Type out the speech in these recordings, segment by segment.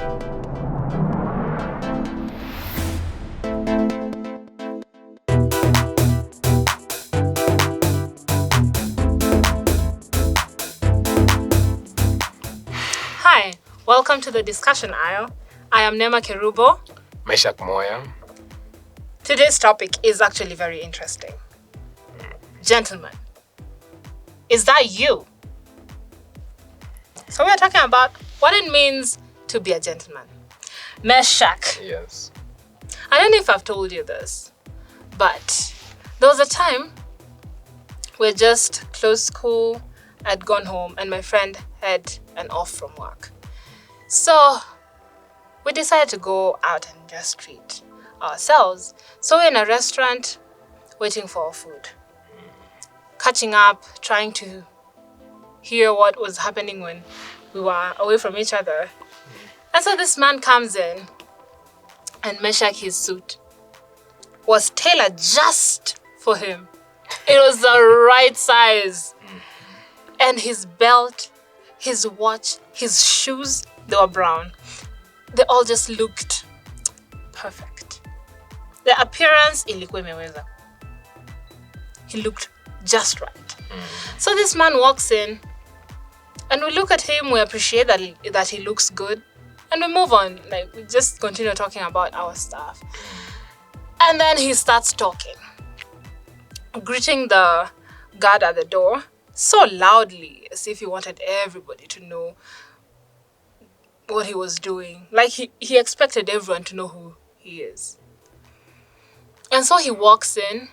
Hi, welcome to the discussion aisle. I am Nema Kerubo. Meshak Moya. Today's topic is actually very interesting. Gentlemen, is that you? So we're talking about what it means to be a gentleman. Meshak, Yes. I don't know if I've told you this, but there was a time we just closed school, I'd gone home, and my friend had an off from work. So we decided to go out and just treat ourselves. So we're in a restaurant waiting for our food, catching up, trying to hear what was happening when we were away from each other. And so this man comes in, and Meshach, his suit was tailored just for him. It was the right size. And his belt, his watch, his shoes, they were brown. They all just looked perfect. The appearance, ilikuwa imeweza. He looked just right. So this man walks in, and we look at him, we appreciate that he looks good, and we move on. Like, we just continue talking about our stuff. And then he starts talking, greeting the guard at the door so loudly, as if he wanted everybody to know what he was doing. Like he expected everyone to know who he is. And so he walks in,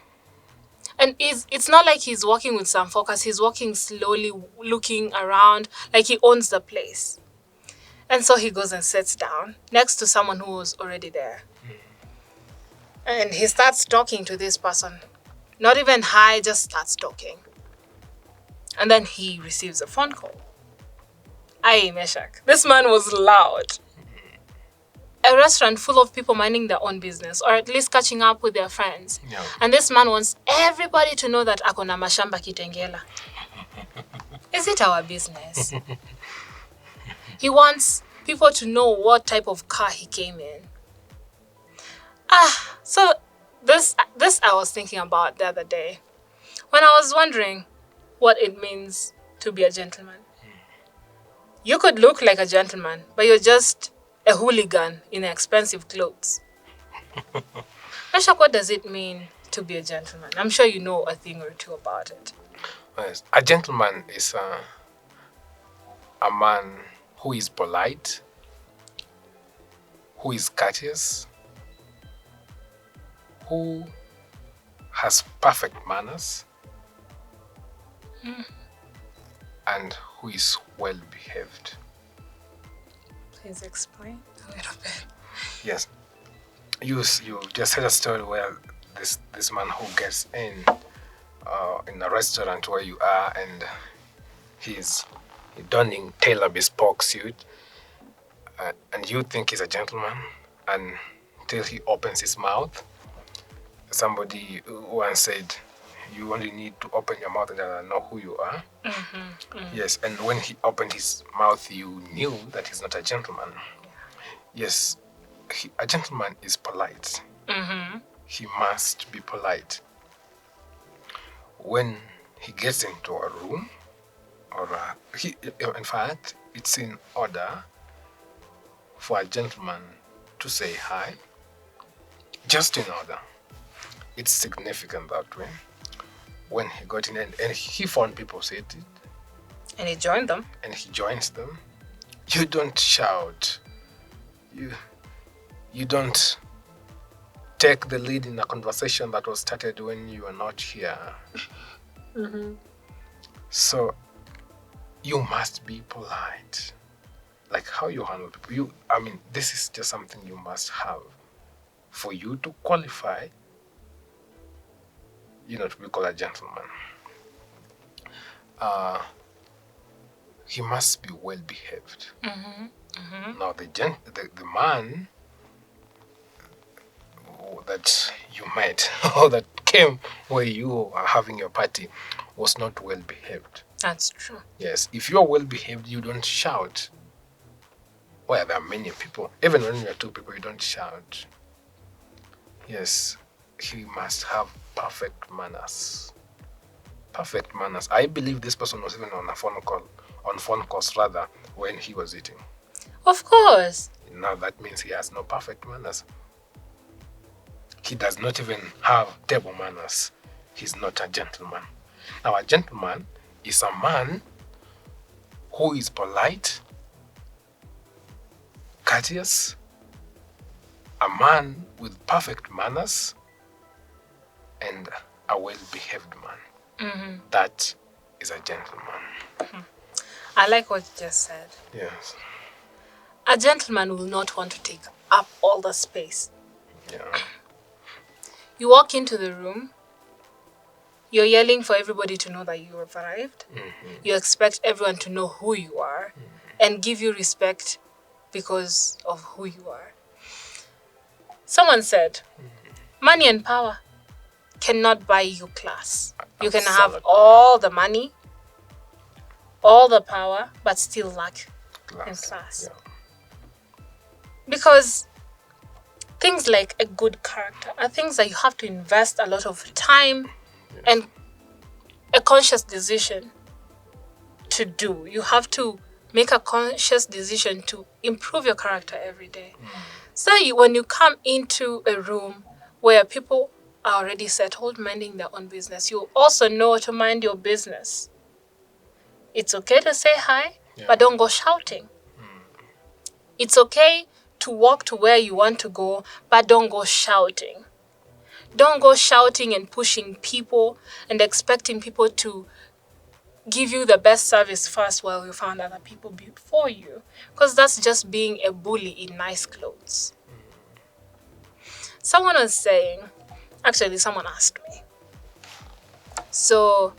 and it's not like he's walking with some focus. He's walking slowly, looking around, like he owns the place. And so he goes and sits down next to someone who was already there. And he starts talking to this person. Not even hi, just starts talking. And then he receives a phone call. Aye, Meshach. This man was loud. A restaurant full of people minding their own business, or at least catching up with their friends. Yeah. And this man wants everybody to know that akona mashamba Kitengela. Is it our business? He wants people to know what type of car he came in. So this I was thinking about the other day when I was wondering what it means to be a gentleman. You could look like a gentleman, but you're just a hooligan in expensive clothes. Meshach, what does it mean to be a gentleman? I'm sure you know a thing or two about it. Yes. A gentleman is a man who is polite, who is courteous, who has perfect manners, and who is well behaved. Please explain a little bit. Yes. You just heard a story where this man who gets in a restaurant where you are, and he's donning tailor bespoke suit, and you think he's a gentleman until he opens his mouth. Somebody once said, you only need to open your mouth and I know who you are. Yes, and when he opened his mouth, you knew that he's not a gentleman. Yes, a gentleman is polite. He must be polite. When he gets into a room, in fact, it's in order for a gentleman to say hi, just in order. It's significant that way. When he got in and he found people seated, And he joined them. and he joins them, you don't shout. You don't take the lead in a conversation that was started when you were not here. So you must be polite. Like how you handle people. This is just something you must have for you to qualify, to be called a gentleman. He must be well behaved. Now the man that you met or that came where you are having your party was not well behaved. That's true. Yes, if you are well behaved, you don't shout where there are many people. Even when there are two people, you don't shout. Yes, he must have perfect manners. Perfect manners. I believe this person was even on phone calls rather, when he was eating. Of course. Now that means he has no perfect manners. He does not even have table manners. He's not a gentleman. Now, a gentleman is a man who is polite, courteous, a man with perfect manners, and a well-behaved man. That is a gentleman. I like what you just said. Yes. A gentleman will not want to take up all the space. Yeah. You walk into the room, you're yelling for everybody to know that you have arrived. You expect everyone to know who you are and give you respect because of who you are. Someone said, money and power cannot buy you class. You can have all the money, all the power, but still lack in class. Yeah. Because things like a good character are things that you have to invest a lot of time and a conscious decision to do. You have to make a conscious decision to improve your character every day. So when you come into a room where people are already settled, minding their own business, you also know to mind your business. It's okay to say hi, but don't go shouting. It's okay to walk to where you want to go, but don't go shouting. Don't go shouting and pushing people and expecting people to give you the best service first while you found other people before you. Because that's just being a bully in nice clothes. Someone was saying, actually someone asked me, so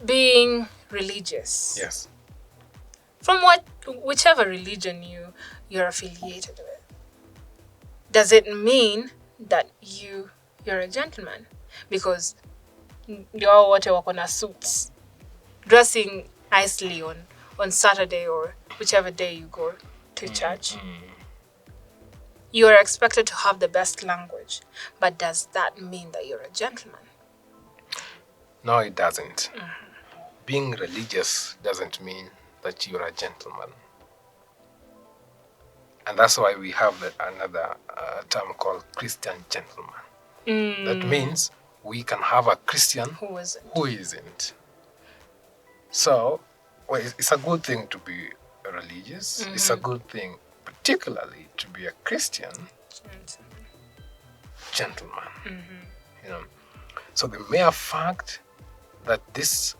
being religious. Yes. From whichever religion you're affiliated with, does it mean that you're a gentleman? Because you're wote wako na suits, dressing nicely on Saturday or whichever day you go to church. You are expected to have the best language, but does that mean that you're a gentleman? No, it doesn't. Being religious doesn't mean that you're a gentleman. And that's why we have another term called Christian gentleman. That means we can have a Christian Who isn't. So, it's a good thing to be religious. It's a good thing, particularly, to be a Christian gentleman. You know. So the mere fact that this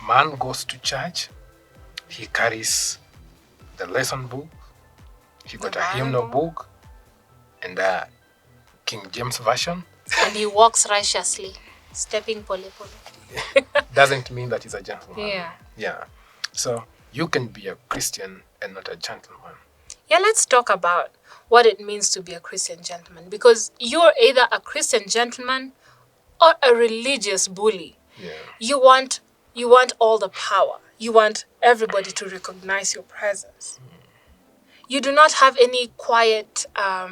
man goes to church, he carries the lesson book, he got a hymnal book, and a King James Version. And he walks righteously, stepping pole pole. Doesn't mean that he's a gentleman. Yeah. So you can be a Christian and not a gentleman. Yeah, let's talk about what it means to be a Christian gentleman. Because you're either a Christian gentleman or a religious bully. Yeah. You want all the power. You want everybody to recognize your presence. You do not have any quiet, I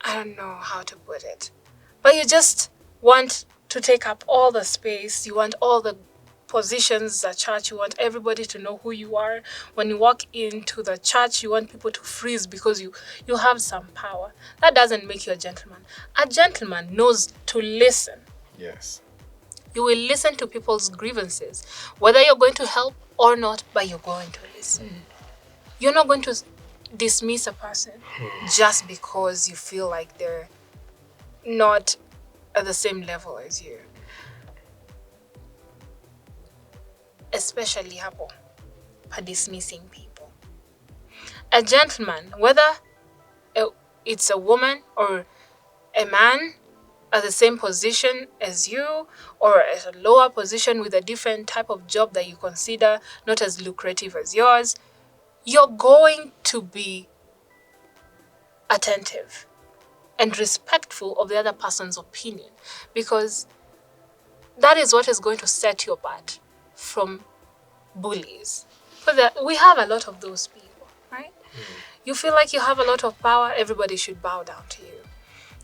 don't know how to put it, but you just want to take up all the space. You want all the positions at church. You want everybody to know who you are. When you walk into the church, you want people to freeze because you have some power. That doesn't make you a gentleman. A gentleman knows to listen. Yes. You will listen to people's grievances, whether you're going to help or not, but you're going to listen. You're not going to dismiss a person just because you feel like they're not at the same level as you. Especially hapo, pa dismissing people. A gentleman, whether it's a woman or a man at the same position as you, or at a lower position with a different type of job that you consider not as lucrative as yours, you're going to be attentive and respectful of the other person's opinion, because that is what is going to set you apart from bullies. We have a lot of those people, right? You feel like you have a lot of power, everybody should bow down to you.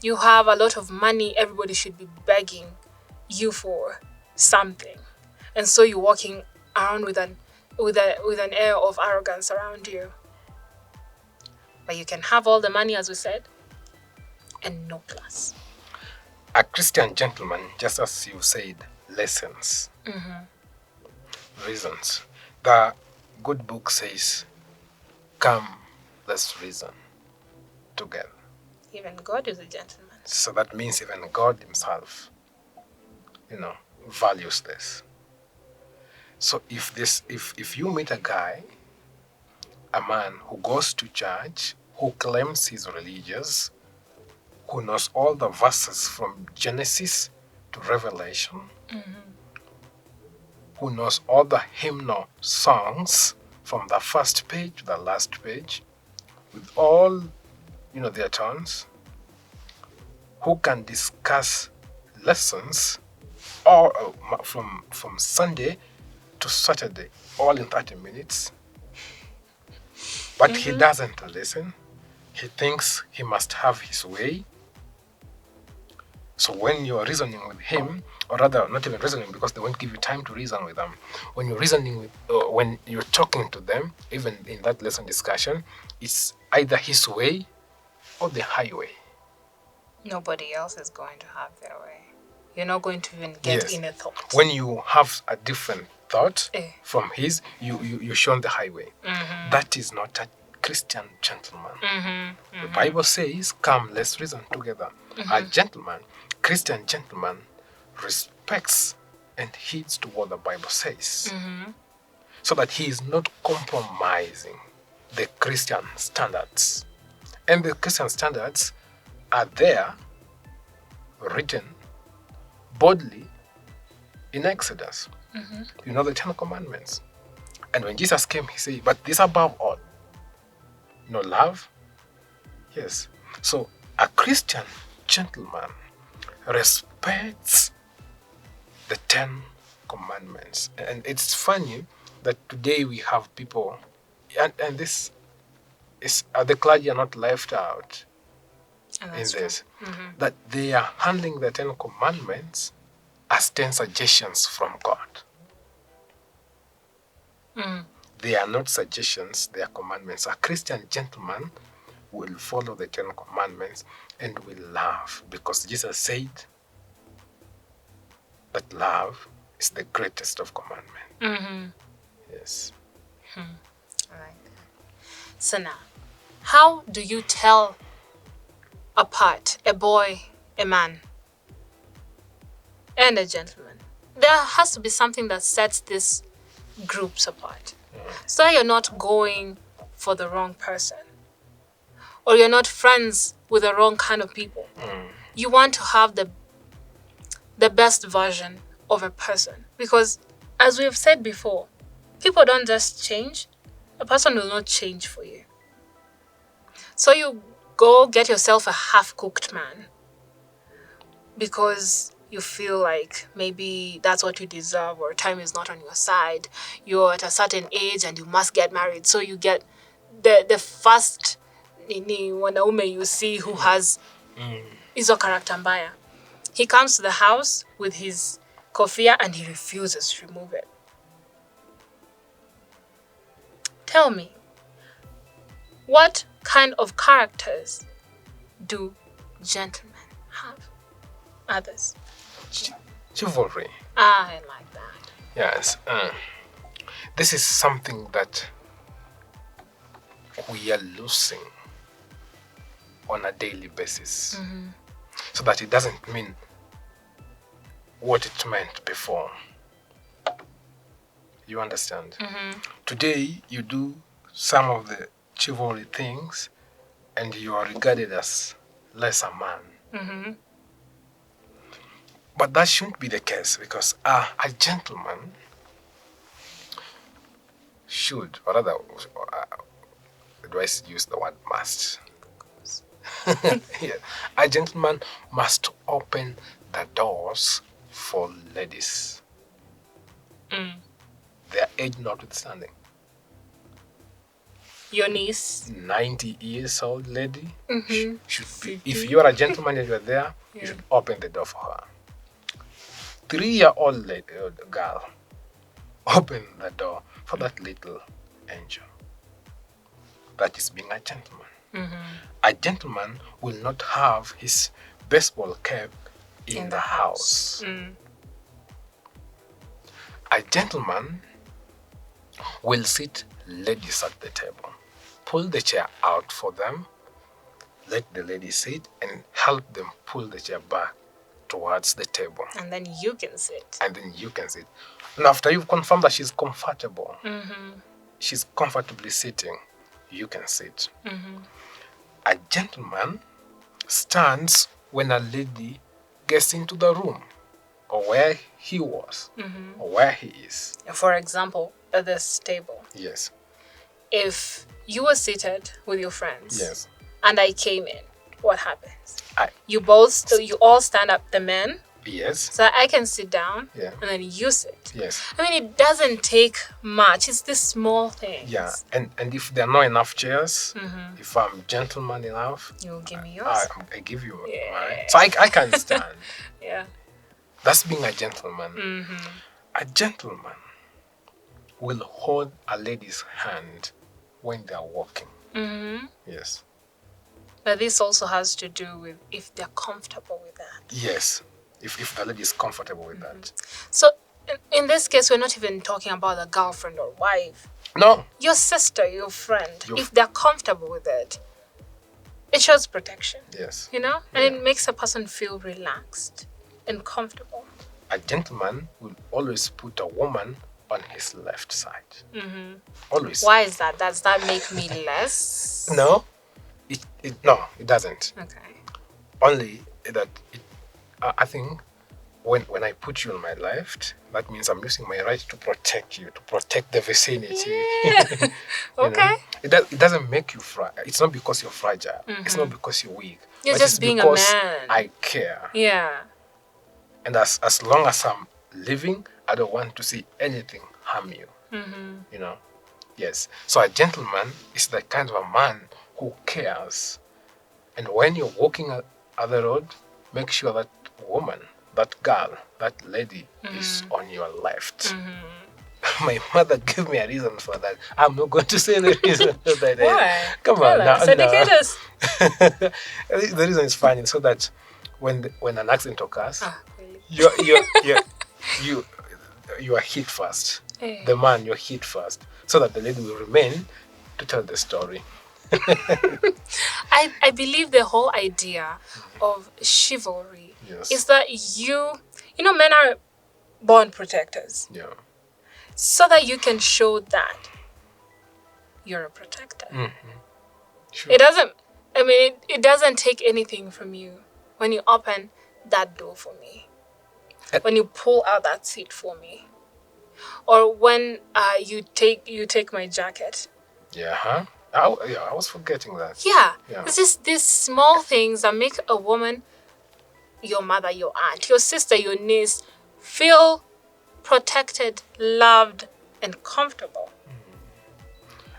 You have a lot of money, everybody should be begging you for something. And so you're walking around with an air of arrogance around you. But you can have all the money, as we said, and no class. A Christian gentleman, just as you said, lessons, reasons. The good book says, "Come, let's reason together." Even God is a gentleman. So that means even God himself, values this. So if you meet a guy, a man who goes to church, who claims he's religious, who knows all the verses from Genesis to Revelation, who knows all the hymnal songs from the first page to the last page, with all, their tones, who can discuss lessons all from Sunday to Saturday, all in 30 minutes, but he doesn't listen. He thinks he must have his way. So when you're reasoning with him, or rather not even reasoning because they won't give you time to reason with them, when you're reasoning with, when you're talking to them, even in that lesson discussion, it's either his way or the highway. Nobody else is going to have their way. You're not going to even get in a thought. When you have a different thought from his, you show the highway. That is not a Christian gentleman. The Bible says, "Come, let's reason together." A gentleman, Christian gentleman, respects and heeds to what the Bible says, so that he is not compromising the Christian standards. And the Christian standards are there, written boldly in Exodus. The 10 Commandments. And when Jesus came, he said, "But this above all, love." Yes. So a Christian gentleman respects the 10 Commandments. And it's funny that today we have people, and this is, the clergy are not left out in this, that they are handling the 10 Commandments as 10 suggestions from God. They are not suggestions, they are commandments. A Christian gentleman will follow the 10 Commandments and will love, because Jesus said that love is the greatest of commandments. Yes. I like that. So now, how do you tell apart a boy, a man, and a gentleman? There has to be something that sets these groups apart. So you're not going for the wrong person, or you're not friends with the wrong kind of people. You want to have the best version of a person, because as we've said before, people don't just change. A person will not change for you. So you go get yourself a half-cooked man because you feel like maybe that's what you deserve, or time is not on your side. You're at a certain age and you must get married. So you get the first wanaume you see who has hizo character mbaya. He comes to the house with his kofia and he refuses to remove it. Tell me, what kind of characters do gentlemen have? Others. Chivalry. I like that. Yes. This is something that we are losing on a daily basis. So that it doesn't mean what it meant before. You understand? Today, you do some of the chivalry things and you are regarded as lesser man. But that shouldn't be the case, because a gentleman should, or rather, do I use the word must? Yeah. A gentleman must open the doors for ladies, their age notwithstanding. Your niece. 90 years old lady should be. 50. If you're a gentleman and you're there, you should open the door for her. 3-year-old girl, open the door for that little angel. That is being a gentleman. A gentleman will not have his baseball cap in the house. A gentleman will sit ladies at the table, pull the chair out for them, let the lady sit, and help them pull the chair back towards the table. And then you can sit. And after you've confirmed that she's comfortable, she's comfortably sitting, you can sit. A gentleman stands when a lady gets into the room, or where he was, or where he is. For example, at this table. Yes. If you were seated with your friends, Yes. and I came in, what happens? You all stand up, the men. Yes. So I can sit down, Yeah. and then you sit. Yes. I mean, it doesn't take much. It's these small things. Yeah, and if there are not enough chairs, if I'm gentleman enough, You'll give me yours. I give you Yeah. mine. So I can stand. Yeah. That's being a gentleman. A gentleman will hold a lady's hand when they are walking. Yes. But this also has to do with if they're comfortable with that. Yes. If the lady is comfortable with that. So in this case, we're not even talking about a girlfriend or wife. No. Your sister, your friend, if they're comfortable with it, it shows protection. Yes. You know? And it makes a person feel relaxed and comfortable. A gentleman will always put a woman on his left side. Always. Why is that? Does that make me less? No. It doesn't. Okay. Only that I think when I put you on my left, that means I'm using my right to protect you, to protect the vicinity. Yeah. Okay. It doesn't make you fragile. It's not because you're fragile. It's not because you're weak. You're but just it's being a because man. I care. Yeah. And as long as I'm living, I don't want to see anything harm you. You know? Yes. So a gentleman is the kind of a man who cares. And when you're walking at the road, make sure that woman, that girl, that lady is on your left. My mother gave me a reason for that. I'm not going to say the reason for that. Why? Come Tell on. us. Educate us. The reason is funny, so that when an accident occurs, Really? you are hit first. The man, you're hit first, so that the lady will remain to tell the story. I believe the whole idea of chivalry is that men are born protectors. Yeah. So that you can show that you're a protector. Sure. It doesn't take anything from you when you open that door for me, when you pull out that seat for me, or when you take my jacket. Yeah, huh? I was forgetting that. Yeah. Yeah. It's just these small things that make a woman, your mother, your aunt, your sister, your niece, feel protected, loved, and comfortable.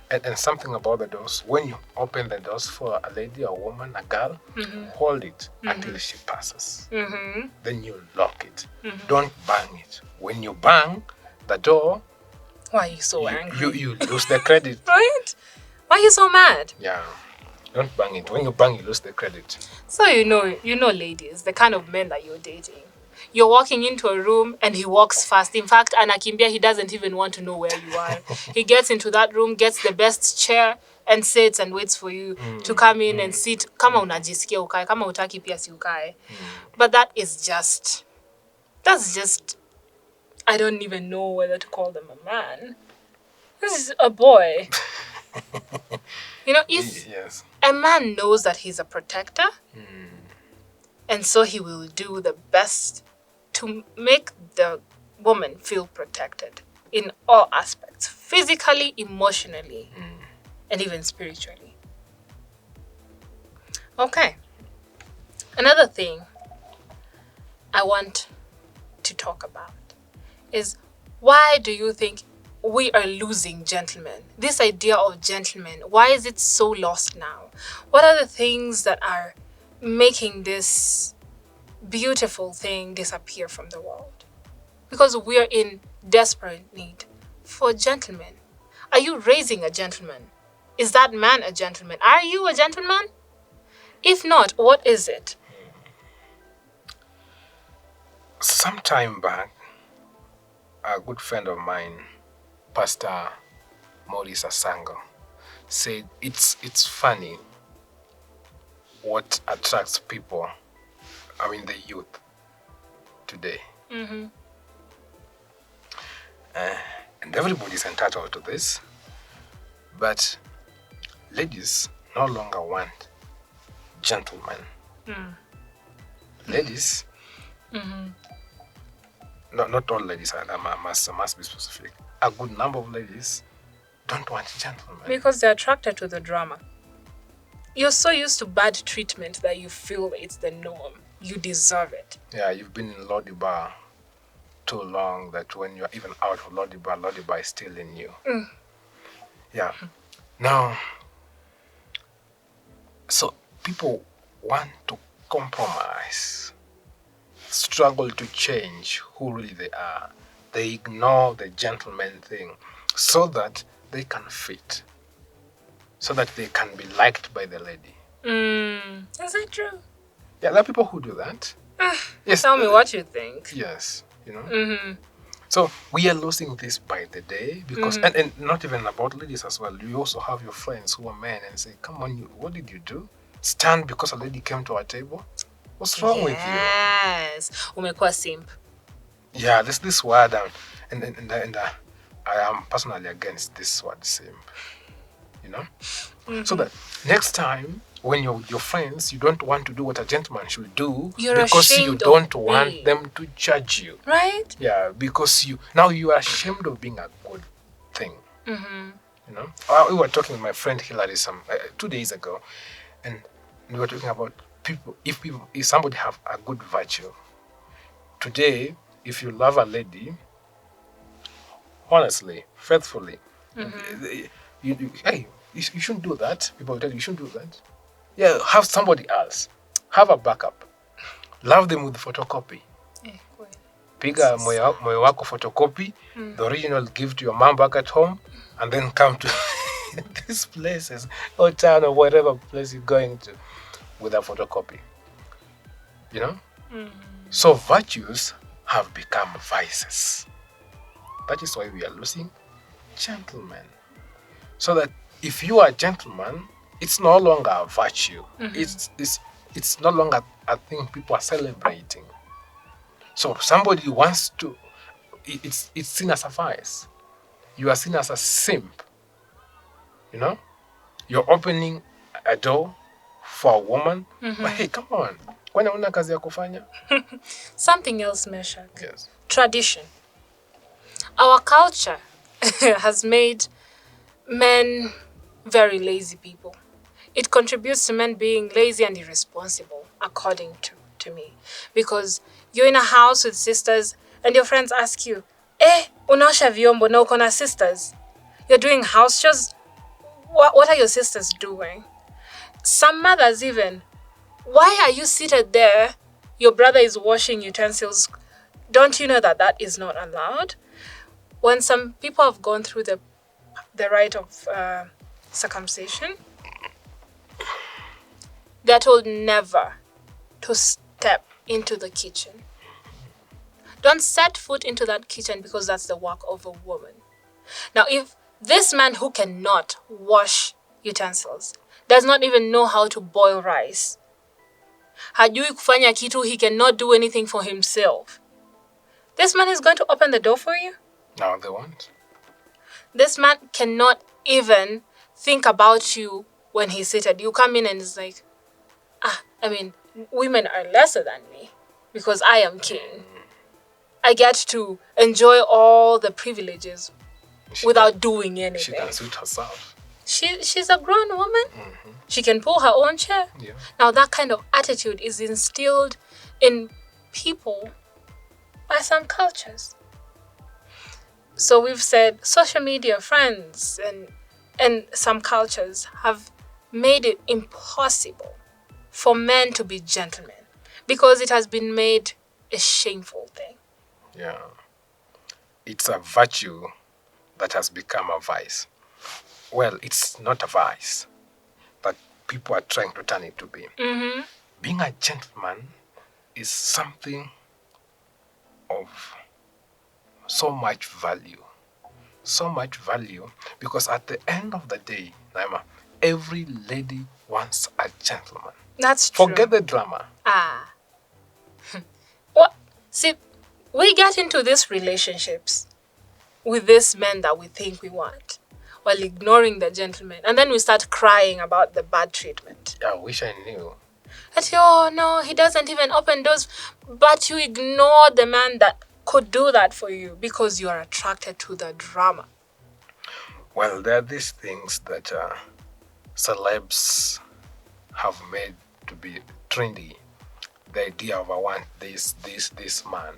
And something about the doors, when you open the doors for a lady, a woman, a girl, hold it until she passes. Then you lock it. Don't bang it. When you bang the door, why are you so angry? You lose the credit. Right? Why are you so mad? Yeah. Don't bang it. When you bang, you lose the credit. So you know, ladies, the kind of men that you're dating. You're walking into a room and he walks fast. In fact, Anakimbia, he doesn't even want to know where you are. He gets into that room, gets the best chair, and sits and waits for you to come in and sit. Kama unajisikia ukae, kama utaki pia si ukae. But that's just, I don't even know whether to call them a man. This is a boy. If a man knows that he's a protector, and so he will do the best to make the woman feel protected in all aspects, physically, emotionally, and even spiritually. Okay. Another thing I want to talk about is, why do you think we are losing gentlemen? This idea of gentlemen, why is it so lost now? What are the things that are making this beautiful thing disappear from the world? Because we are in desperate need for gentlemen. Are you raising a gentleman? Is that man a gentleman? Are you a gentleman? If not, what is it? Some time back, a good friend of mine, Pastor Maurice Asango, said it's funny what attracts people, the youth today. Mm-hmm. And everybody's entitled to this, but ladies no longer want gentlemen. Ladies, not all ladies, I must be specific. A good number of ladies don't want gentlemen. Because they're attracted to the drama. You're so used to bad treatment that you feel it's the norm. You deserve it. Yeah, you've been in Lodibar too long that when you're even out of Lodibar is still in you. Yeah. Now, so people want to compromise, struggle to change who really they are. They ignore the gentleman thing so that they can fit, so that they can be liked by the lady. Is that true? Yeah, there are people who do that. Yes. Tell me what you think. Yes, So we are losing this by the day because, and not even about ladies as well. You also have your friends who are men and say, come on, what did you do? Stand because a lady came to our table? What's wrong with you? Yes. Umekuwa simp. Yeah, this word, and I am personally against this word simp. So that next time when you're with your friends, you don't want to do what a gentleman should do because you don't want them to judge you. Right? Yeah, because you are ashamed of being a good thing. We were talking with my friend Hilary 2 days ago, and we were talking about people. If somebody have a good virtue today, if you love a lady honestly, faithfully, you shouldn't do that. People tell you shouldn't do that. Yeah, have somebody else. Have a backup. Love them with photocopy. Piga moyo wako photocopy, the original give to your mom back at home, and then come to these places or town or whatever place you're going to with a photocopy. So virtues have become vices. That is why we are losing gentlemen. So that if you are a gentleman, it's no longer a virtue. It's no longer a thing people are celebrating. So if somebody wants to, it's seen as a vice. You are seen as a simp. You're opening a door for a woman. But hey, come on. Kwani una kazi ya kufanya? Something else, Meshach. Yes. Tradition. Our culture has made men very lazy people. It contributes to men being lazy and irresponsible, according to me. Because you're in a house with sisters and your friends ask you, unaosha vyombo na uko na sisters? You're doing house chores? What are your sisters doing? Some mothers even, why are you seated there? Your brother is washing utensils. Don't you know that is not allowed? When some people have gone through the rite of circumcision, they're told never to step into the kitchen. Don't set foot into that kitchen because that's the work of a woman. Now, if this man who cannot wash utensils does not even know how to boil rice, hajui kufanya kitu, he cannot do anything for himself, this man is going to open the door for you? No, they won't. This man cannot even think about you when he's seated. You come in and it's like, women are lesser than me because I am king. I get to enjoy all the privileges without doing anything. She can suit herself. She's a grown woman. She can pull her own chair. Yeah. Now that kind of attitude is instilled in people by some cultures. So we've said social media, friends, and some cultures have made it impossible for men to be gentlemen because it has been made a shameful thing. Yeah. It's a virtue that has become a vice. Well, it's not a vice, but people are trying to turn it to be. Mm-hmm. Being a gentleman is something of so much value. So much value because at the end of the day, Naima, every lady wants a gentleman. That's true. Forget the drama. Ah. Well, see, we get into these relationships with these men that we think we want while ignoring the gentleman. And then we start crying about the bad treatment. I wish I knew. That, oh no, he doesn't even open doors. But you ignore the man that could do that for you because you are attracted to the drama. Well, there are these things that celebs have made to be trendy. The idea of I want this man.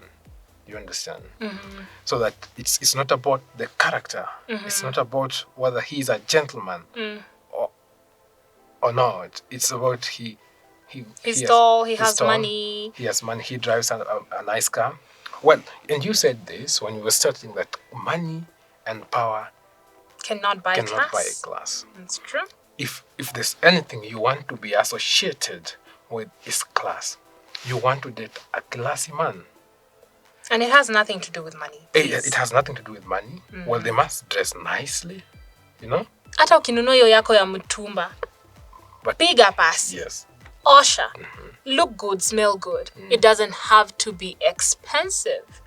You understand? Mm-hmm. So that it's not about the character. Mm-hmm. It's not about whether he's a gentleman or not. It's about he's tall, he has money. He has money. He drives a nice car. Well, and you said this when you were starting that money and power cannot buy a class. That's true. If there's anything you want to be associated with is class, you want to date a classy man. And it has nothing to do with money. It has nothing to do with money. Mm-hmm. Well, they must dress nicely, you know? Hata ukinunua hiyo yako ya mtumba. But bigger pass. Yes. Osha. Mm-hmm. Look good, smell good. Mm. It doesn't have to be expensive.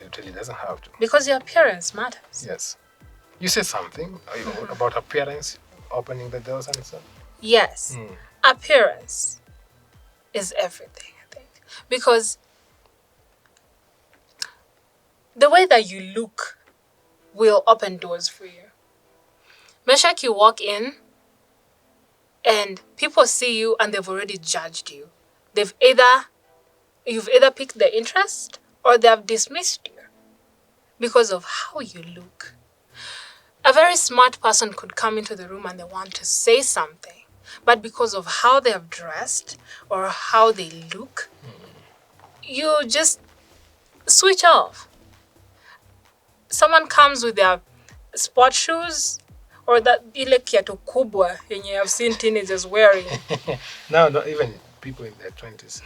It really doesn't have to. Because your appearance matters. Yes. You said something about appearance, opening the doors and stuff? Yes. Appearance is everything, I think. Because the way that you look will open doors for you. Meshach, you walk in and people see you and they've already judged you. You've either piqued their interest or they have dismissed you because of how you look. A very smart person could come into the room and they want to say something, but because of how they have dressed or how they look, you just switch off. Someone comes with their sport shoes or that ile kiatu kubwa yenye I've seen teenagers wearing. No, even people in their 20s,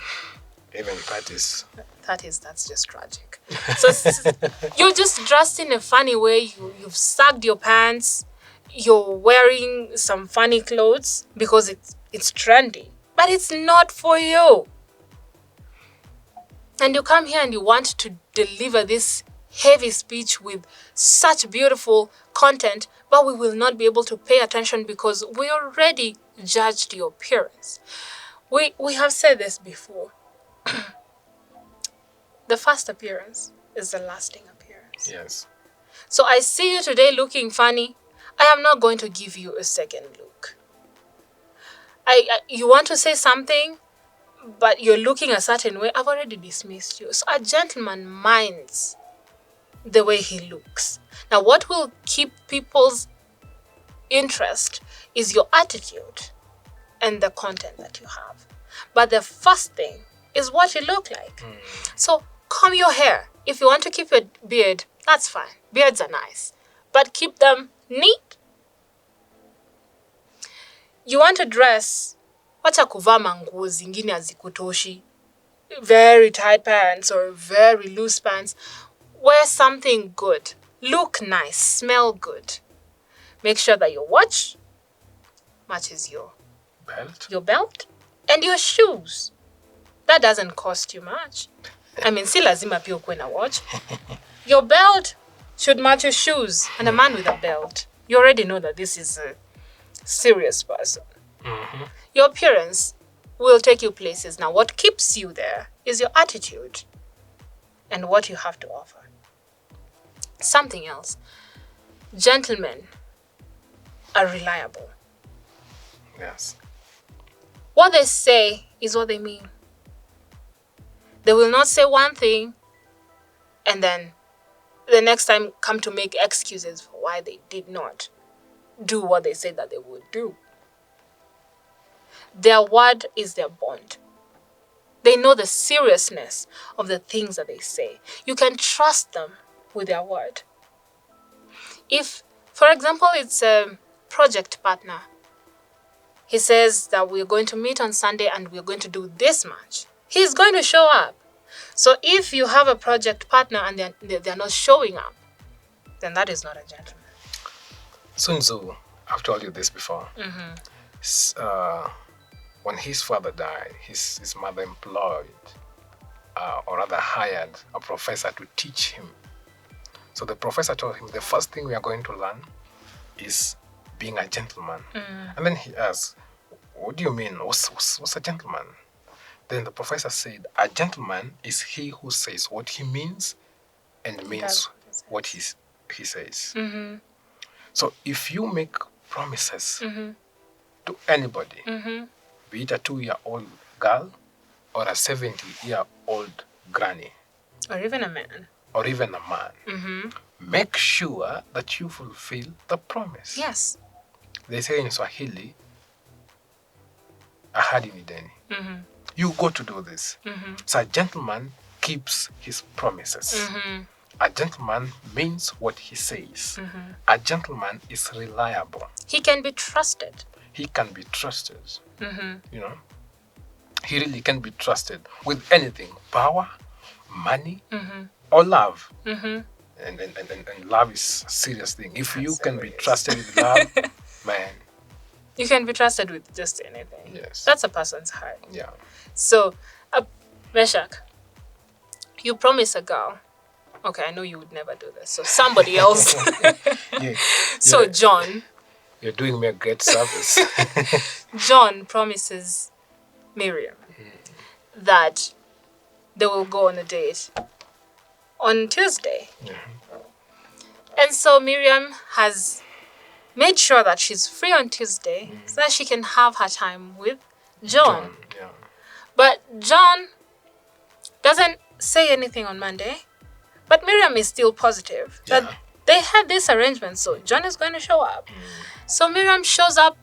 even 30s. 30s, that's just tragic. So you're just dressed in a funny way. You've sagged your pants. You're wearing some funny clothes because it's trendy. But it's not for you. And you come here and you want to deliver this heavy speech with such beautiful content, but we will not be able to pay attention because we already judged your appearance. We have said this before. The first appearance is the lasting appearance. Yes. So I see you today looking funny. I am not going to give you a second look. You want to say something, but you're looking a certain way. I've already dismissed you. So a gentleman minds the way he looks. Now, what will keep people's interest is your attitude and the content that you have. But the first thing is what you look like. So comb your hair. If you want to keep your beard, that's fine. Beards are nice. But keep them neat. You want to dress, wacha kuvaa manguo zingine hazikutoshi. Very tight pants or very loose pants. Wear something good. Look nice. Smell good. Make sure that your watch matches your belt and your shoes. That doesn't cost you much. I mean, si lazima pia ukuwe na watch. Your belt should match your shoes. And a man with a belt, you already know that this is a serious person. Mm-hmm. Your appearance will take you places. Now, what keeps you there is your attitude and what you have to offer. Something else. Gentlemen are reliable. Yes. What they say is what they mean. They will not say one thing and then the next time come to make excuses for why they did not do what they said that they would do. Their word is their bond. They know the seriousness of the things that they say. You can trust them with their word. If, for example, it's a project partner, he says that we're going to meet on Sunday and we're going to do this much, he's going to show up. So if you have a project partner and they're not showing up, then that is not a gentleman. Sun Tzu, I've told you this before. When his father died, his mother employed, or rather hired, a professor to teach him. So the professor told him, the first thing we are going to learn is being a gentleman. And then he asked, what do you mean? What's a gentleman? Then the professor said, a gentleman is he who says what he means and means what he says. So if you make promises to anybody, be it a 2-year-old girl or a 70-year-old granny, Or even a man. Make sure that you fulfill the promise. Yes. They say in Swahili, ahadi ni deni. You go to do this. So a gentleman keeps his promises. A gentleman means what he says. A gentleman is reliable. He can be trusted. He can be trusted. You know, he really can be trusted with anything: power, money, or love. And love is a serious thing. If you can be trusted with love, man, you can be trusted with just anything. Yes, that's a person's heart. Yeah. So, Meshach, you promise a girl. Okay, I know you would never do this. So somebody else. So John. You're doing me a great service. John promises Miriam that they will go on a date on Tuesday. And so Miriam has made sure that she's free on Tuesday so that she can have her time with John. But John doesn't say anything on Monday. But Miriam is still positive that they had this arrangement, so John is going to show up. So Miriam shows up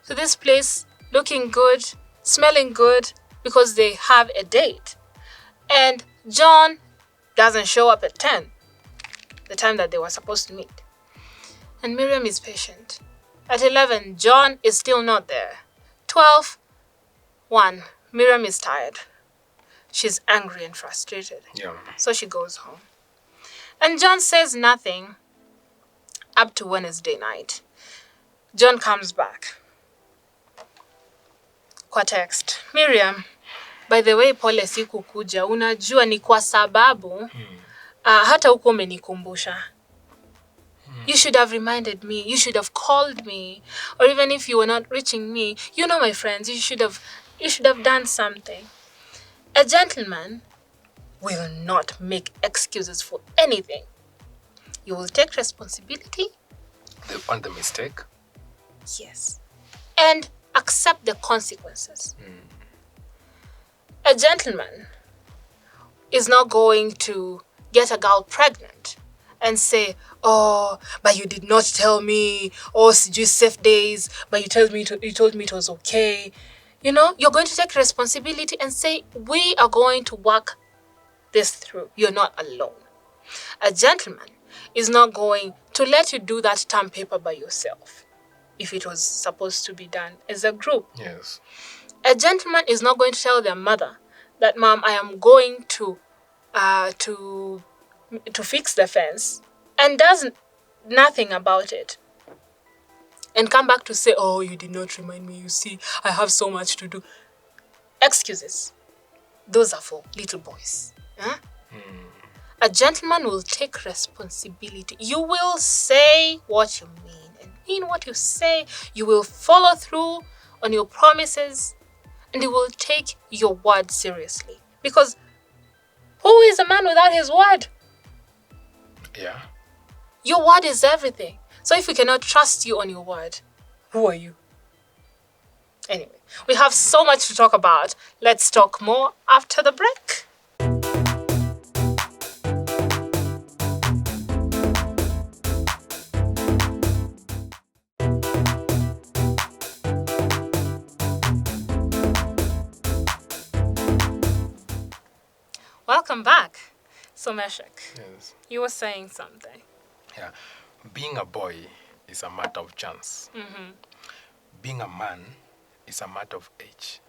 to this place looking good, smelling good, because they have a date. And John doesn't show up at 10, the time that they were supposed to meet. And Miriam is patient. At 11, John is still not there. 12, 1, Miriam is tired. She's angry and frustrated. So she goes home. And John says nothing up to Wednesday night. John comes back. Kwa text, Miriam, by the way, pole siku kuja. Unajua ni kwa sababu hata huko umenikumbusha. You should have reminded me. You should have called me. Or even if you were not reaching me, you know, my friends, you should have done something. A gentleman will not make excuses for anything. You will take responsibility. On the mistake? Yes. And accept the consequences. A gentleman is not going to get a girl pregnant and say, oh, but you did not tell me. Oh, sijui safe days, but you told me it was okay. You know, you're going to take responsibility and say, we are going to work this through. You're not alone. A gentleman is not going to let you do that term paper by yourself if it was supposed to be done as a group. Yes. A gentleman is not going to tell their mother that, Mom, I am going to fix the fence, and does nothing about it. And come back to say, oh, you did not remind me. You see, I have so much to do. Excuses. Those are for little boys. Huh? A gentleman will take responsibility. You will say what you mean and mean what you say. You will follow through on your promises, and you will take your word seriously. Because who is a man without his word? Yeah. Your word is everything. So if we cannot trust you on your word, who are you? Anyway, we have so much to talk about. Let's talk more after the break. welcome back. So, Meshach, Yes. you were saying something. Yeah. Being a boy is a matter of chance. Being a man is a matter of age.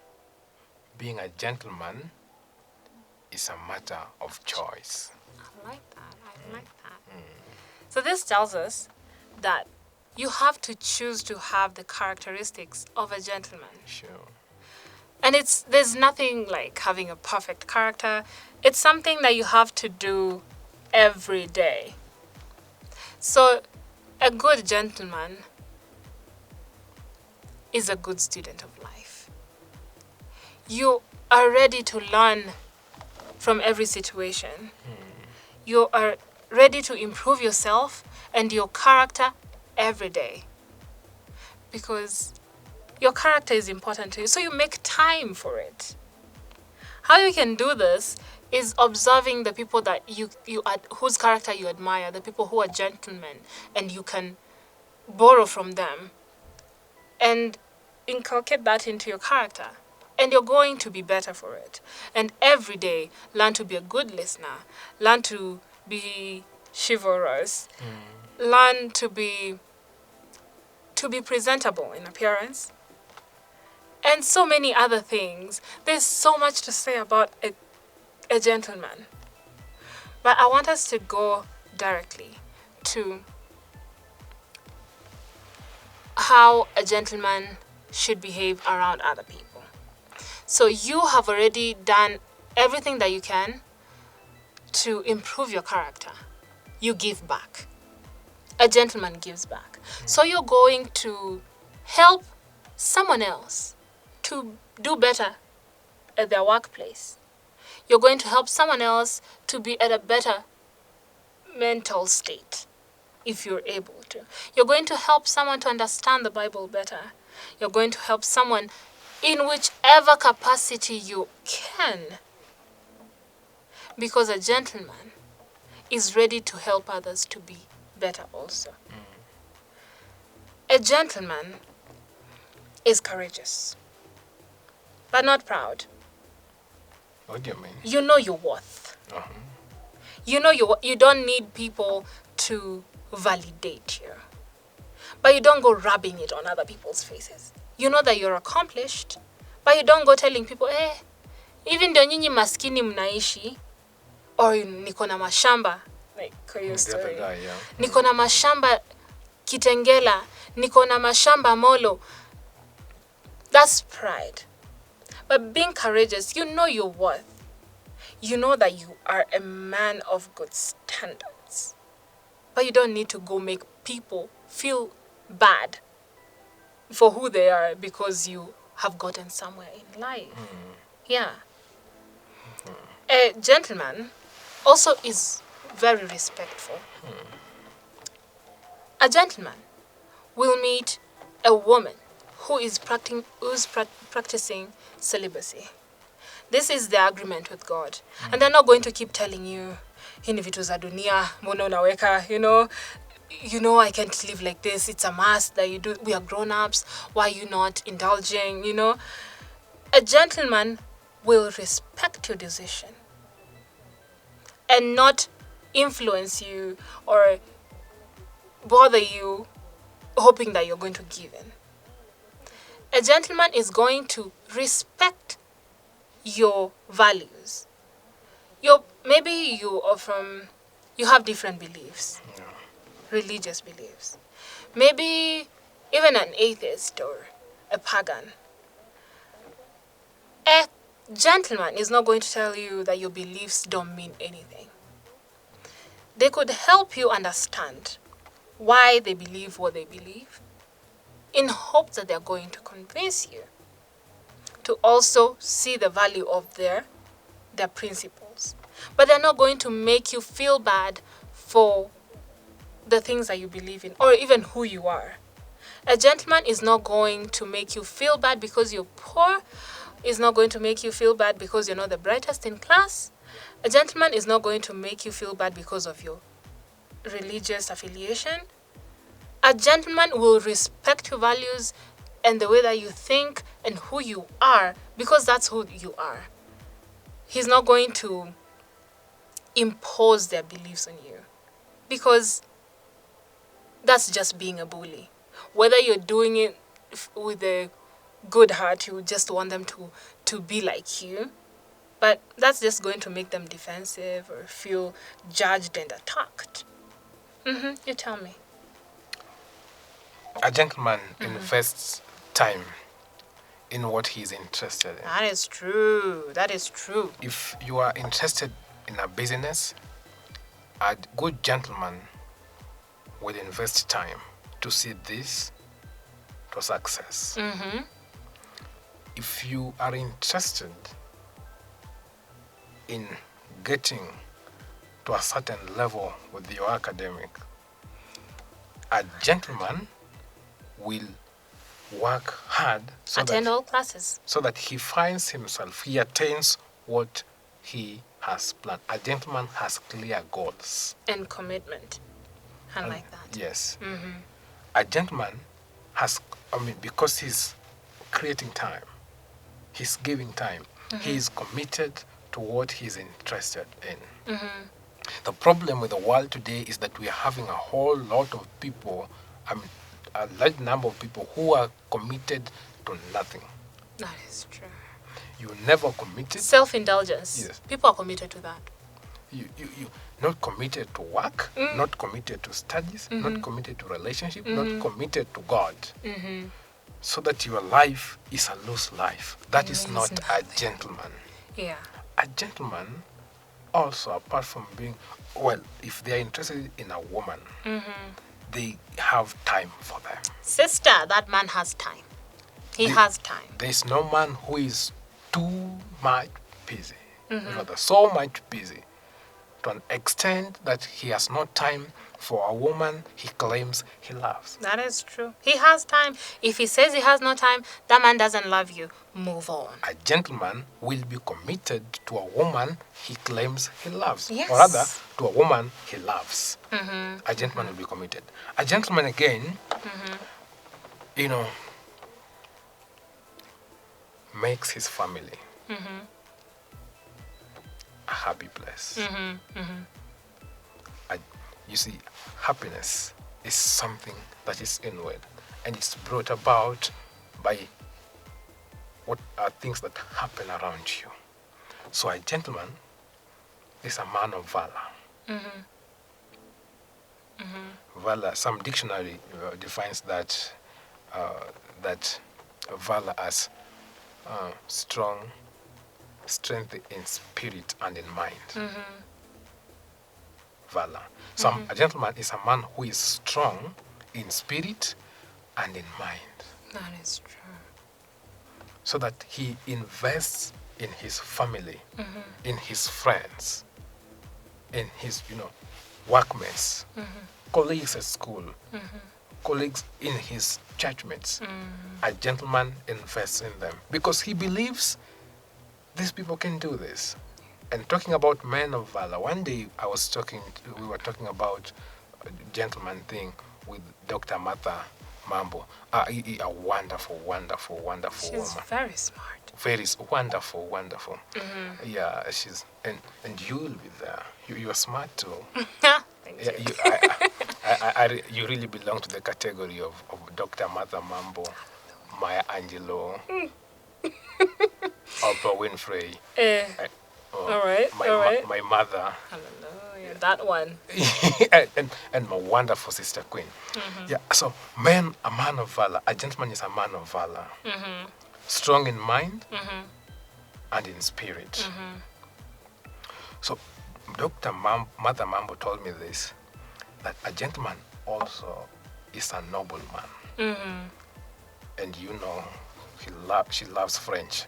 Being a gentleman is a matter of choice. I like that. I like that. So this tells us that you have to choose to have the characteristics of a gentleman. Sure. And there's nothing like having a perfect character. It's something that you have to do every day. So a good gentleman is a good student of life. You are ready to learn from every situation. You are ready to improve yourself and your character every day. Because your character is important to you, so you make time for it. How you can do this is observing the people that whose character you admire, the people who are gentlemen, and you can borrow from them and inculcate that into your character. And you're going to be better for it. And every day, learn to be a good listener. Learn to be chivalrous. Learn to be presentable in appearance. And so many other things. There's so much to say about a gentleman. But I want us to go directly to how a gentleman should behave around other people. So you have already done everything that you can to improve your character. You give back. A gentleman gives back. So you're going to help someone else to do better at their workplace. You're going to help someone else to be at a better mental state, if you're able to. You're going to help someone to understand the Bible better. You're going to help someone in whichever capacity you can. Because a gentleman is ready to help others to be better also. A gentleman is courageous, but not proud. What do you mean? You know your worth. You know you don't need people to validate you. But you don't go rubbing it on other people's faces. You know that you're accomplished, but you don't go telling people, even ndio nyinyi maskini mnaishi, or niko na mashamba, like your story. Niko na mashamba Kitengela, niko na mashamba Molo. That's pride. But being courageous, you know your worth. You know that you are a man of good standards. But you don't need to go make people feel bad for who they are because you have gotten somewhere in life. Yeah. A gentleman also is very respectful. A gentleman will meet a woman who is practicing celibacy. This is the agreement with God. And they're not going to keep telling you, hii ni vitu za dunia, mbona unaweka, you know I can't live like this. It's a must that you do. We are grown-ups. Why are you not indulging, A gentleman will respect your decision and not influence you or bother you hoping that you're going to give in. A gentleman is going to respect your values. Maybe you have different beliefs, religious beliefs. Maybe even an atheist or a pagan. A gentleman is not going to tell you that your beliefs don't mean anything. They could help you understand why they believe what they believe, in hopes that they're going to convince you to also see the value of their principles. But they're not going to make you feel bad for the things that you believe in or even who you are. A gentleman is not going to make you feel bad because you're poor, is not going to make you feel bad because you're not the brightest in class. A gentleman is not going to make you feel bad because of your religious affiliation. A gentleman will respect your values and the way that you think and who you are, because that's who you are. He's not going to impose their beliefs on you, because that's just being a bully. Whether you're doing it with a good heart, you just want them to be like you, but that's just going to make them defensive or feel judged and attacked. You tell me. A gentleman invests time in what he's interested in. That is true. That is true. If you are interested in a business, a good gentleman will invest time to see this to success. If you are interested in getting to a certain level with your academic, a gentleman will work hard Attend all classes. so that he finds himself, he attains what he has planned. A gentleman has clear goals. And commitment. I like that. Yes. A gentleman has, because he's creating time, he's giving time, he is committed to what he's interested in. The problem with the world today is that we are having a whole lot of people, a large number of people who are committed to nothing. That is true. You never committed. Self-indulgence. Yes. People are committed to that. You not committed to work, not committed to studies, not committed to relationship, not committed to God. So that your life is a loose life. That is not a gentleman. Yeah. A gentleman also, apart from being, well, if they are interested in a woman, they have time for them. Sister, that man has time. He has time. There's no man who is too much busy, rather so much busy, to an extent that he has no time for a woman he claims he loves. That is true. He has time. If he says he has no time, that man doesn't love you. Move on. A gentleman will be committed to a woman he claims he loves. Yes. Or rather, to a woman he loves. A gentleman will be committed. A gentleman, again, makes his family a happy place. You see, happiness is something that is inward, and it's brought about by what are things that happen around you. So a gentleman is a man of valor. Valor, some dictionary defines that valor as strong strength in spirit and in mind. Valor. So a gentleman is a man who is strong in spirit and in mind. That is true. So that he invests in his family, in his friends, in his, workmates, colleagues at school, colleagues in his churchmates. A gentleman invests in them because he believes these people can do this. And talking about men of valor, one day we were talking about a gentleman thing with Dr. Martha Mambo. A wonderful, wonderful, wonderful woman. She's very smart. Very wonderful, wonderful. Yeah, she's and you will be there. You are smart too. Thank you. You really belong to the category of Dr. Martha Mambo, Maya Angelou, Oprah Winfrey. All right. My mother. Hallelujah. That one. and my wonderful sister Queen. Yeah. So a man of valor. A gentleman is a man of valor. Strong in mind and in spirit. So Dr. Mother Mambo told me this, that a gentleman also is a noble man. And she loves French.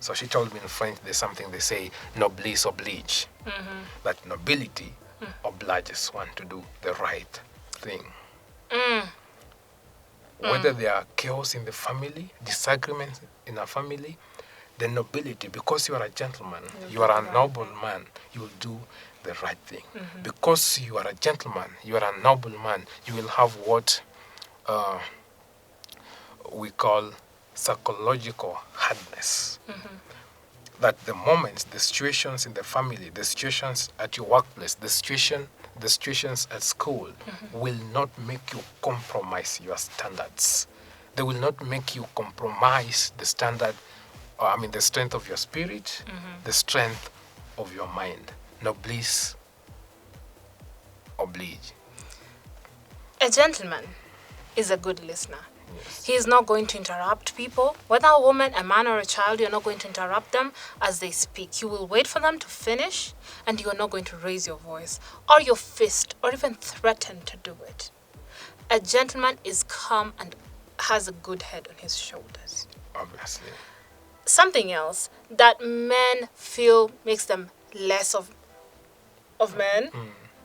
So she told me in French there's something they say, noblesse oblige. That nobility obliges one to do the right thing. Whether there are chaos in the family, disagreements in a family, the nobility, because you are a gentleman, you are a noble man, you will do the right thing. Because you are a gentleman, you are a noble man, you will have what we call psychological hardness. that the moments, the situations in the family, the situations at your workplace, the situations at school will not make you compromise your standards. They will not make you compromise the standard, the strength of your spirit, the strength of your mind. Noblesse oblige. A gentleman is a good listener. Yes. He is not going to interrupt people. Whether a woman, a man, or a child, you're not going to interrupt them as they speak. You will wait for them to finish, and you are not going to raise your voice or your fist or even threaten to do it. A gentleman is calm and has a good head on his shoulders. Obviously. Something else that men feel makes them less of men.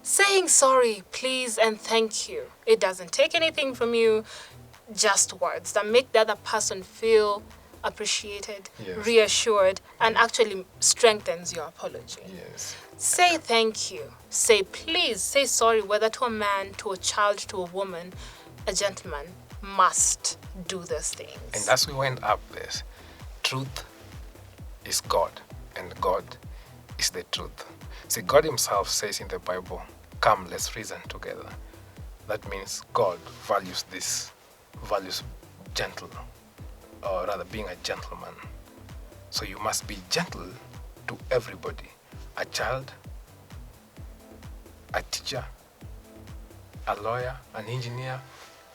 Saying sorry, please, and thank you. It doesn't take anything from you. Just words that make the other person feel appreciated, Yes. reassured, and actually strengthens your apology. Yes. Say thank you. Say please. Say sorry, whether to a man, to a child, to a woman. A gentleman must do those things. And as we went up this, truth is God, and God is the truth. See, God himself says in the Bible, come, let's reason together. That means God values this, values gentle, or rather being a gentleman. So you must be gentle to everybody. A child, a teacher, a lawyer, an engineer,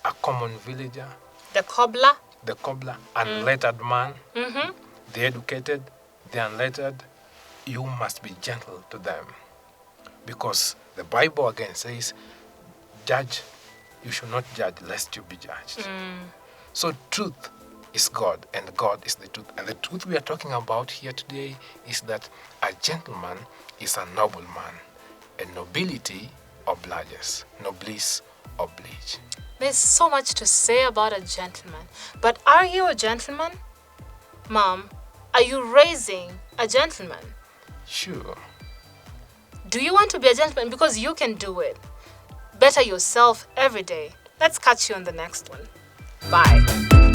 a common villager, The cobbler. the cobbler, unlettered man, the educated, the unlettered. You must be gentle to them. Because the Bible again says, judge, you should not judge lest you be judged. So truth is God, and God is the truth. And the truth we are talking about here today is that a gentleman is a noble man, and nobility obliges. Noblesse oblige. There's so much to say about a gentleman. But are you a gentleman? Mom, are you raising a gentleman? Sure. Do you want to be a gentleman? Because you can do it. Better yourself every day. Let's catch you on the next one. Bye.